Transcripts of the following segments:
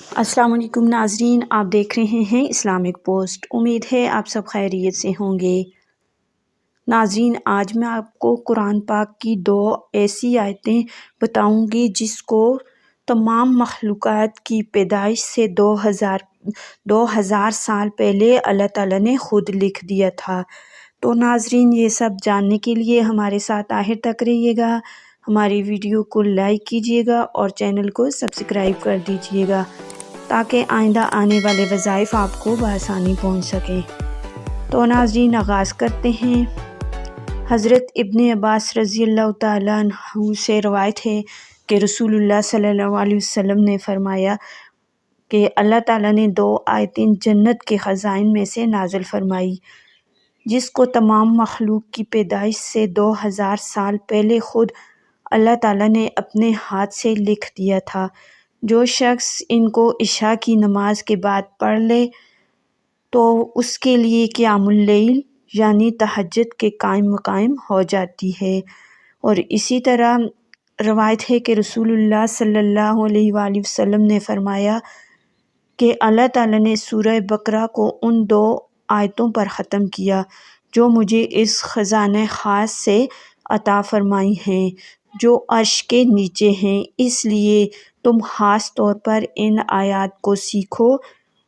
अस्सलाम वालेकुम नाजरीन, आप देख रहे हैं इस्लामिक पोस्ट। उम्मीद है आप सब खैरियत से होंगे। नाजरीन, आज मैं आपको कुरान पाक की 2 ऐसी आयतें बताऊंगी जिसको तमाम मखलूक़ात की पैदाइश से 2000 साल पहले अल्लाह ताला ने ख़ुद लिख दिया था। तो नाजरीन, ये सब जानने के लिए हमारे साथ आखिर तक रहिएगा। हमारी वीडियो को लाइक कीजिएगा और चैनल को सब्सक्राइब कर दीजिएगा ताकि आइंदा आने वाले वज़ाइफ आपको बआसानी पहुँच सकें। तो नाज़रीन, आगाज़ करते हैं। हज़रत इब्न अब्बास रज़ियल्लाहु ताला अन्हु से रवायत है कि रसूलुल्लाह सल्लल्लाहु अलैहि वसल्लम ने फरमाया कि अल्लाह ताला ने 2 आयतें जन्नत के ख़ज़ाइन में से नाज़िल फरमाई जिसको तमाम मखलूक की पैदाइश से 2000 साल पहले ख़ुद अल्लाह ताला ने अपने हाथ से लिख दिया था। जो शख्स इनको इशा की नमाज के बाद पढ़ ले तो उसके लिए क़ियामुल लैल यानी तहज्जुद के कायम मक़ाम हो जाती है। और इसी तरह रवायत है कि रसूलुल्लाह सल्लल्लाहु अलैहि वसल्लम ने फरमाया कि अल्लाह ताला ने सूरह बकरा को उन 2 आयतों पर ख़त्म किया जो मुझे इस ख़ज़ाने ख़ास से अता फ़रमाई हैं जो अर्श के नीचे हैं। इसलिए तुम ख़ास तौर पर इन आयात को सीखो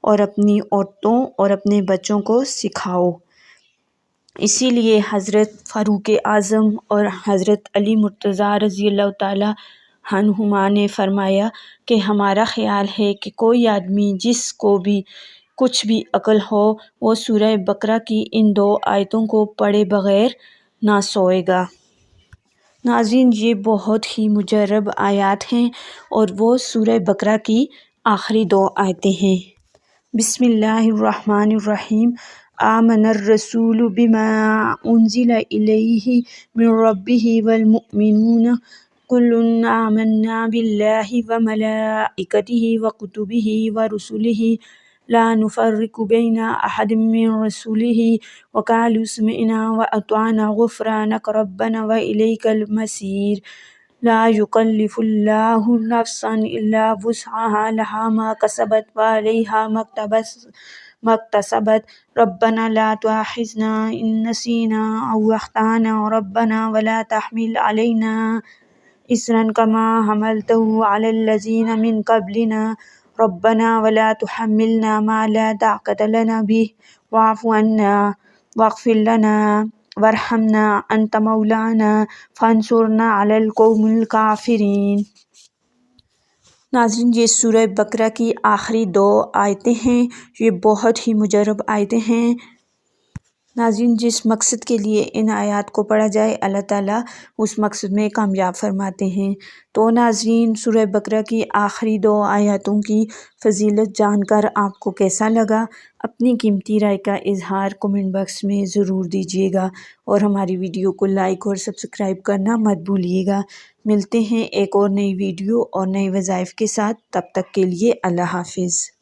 और अपनी औरतों और अपने बच्चों को सिखाओ। इसीलिए हज़रत फ़ारूक़ आज़म और हज़रत अली मुर्तज़ा रज़ियल्लाहु ताला अन्हुमा ने फरमाया कि हमारा ख़्याल है कि कोई आदमी जिसको भी कुछ भी अक्ल हो वो सूरह बकरा की इन 2 आयतों को पढ़े बग़ैर ना सोएगा। नाज़रीन, ये बहुत ही मुजर्रब आयात हैं और वो सूरह बकरा की आखिरी 2 आयतें हैं। बिस्मिल्लाहिर्रहमानिर्रहीम। आमनर रसूलु बिमा उन्ज़िला इलैहि मिन रब्बिहि वल मुअमिनून कुल्लुन आमन्ना बिल्लाहि व मलाइकतिहि व कुतुबिहि व रुसुलिहि ला नुफ़र्रिक़ु बैना अहदिम मिन रसूलिहि व क़ालू समिअना व अतअना ग़ुफ़्रानक रब्बना व इलैकल मसीर। ला युकल्लिफ़ुल्लाहु नफ़्सन इल्ला वुस्अहा लहा मा कसबत व अलैहा मक्तसबत रब्बना ला तुआख़िज़ना इन नसीना औ अख़्ताना रब्बना व ला तहमिल अलैना इसरन कमा हमलतहु अलल लज़ीना मिन क़ब्लिना रब्बना व ला तुहम्मिलना मा ला ताक़त लना बिहि वाअफ़ु अन्ना वग़फ़िर लना वरहमना अंत मौलाना फ़ांसुरना अलल क़ौमिल काफ़िरीन। नाज़रीन, ये सूरह बकरा की आखिरी 2 आयतें हैं। ये बहुत ही मुजर्रब आयतें हैं। नाज़रीन, जिस मकसद के लिए इन आयात को पढ़ा जाए अल्लाह ताला उस मकसद में कामयाब फरमाते हैं। तो नाज़रीन, सूरह बकरा की आखिरी 2 आयतों की फ़जीलत जानकर आपको कैसा लगा? अपनी कीमती राय का इज़हार कमेंट बॉक्स में ज़रूर दीजिएगा और हमारी वीडियो को लाइक और सब्सक्राइब करना मत भूलिएगा। मिलते हैं एक और नई वीडियो और नए वज़ाइफ के साथ। तब तक के लिए अल्लाह हाफ़िज़।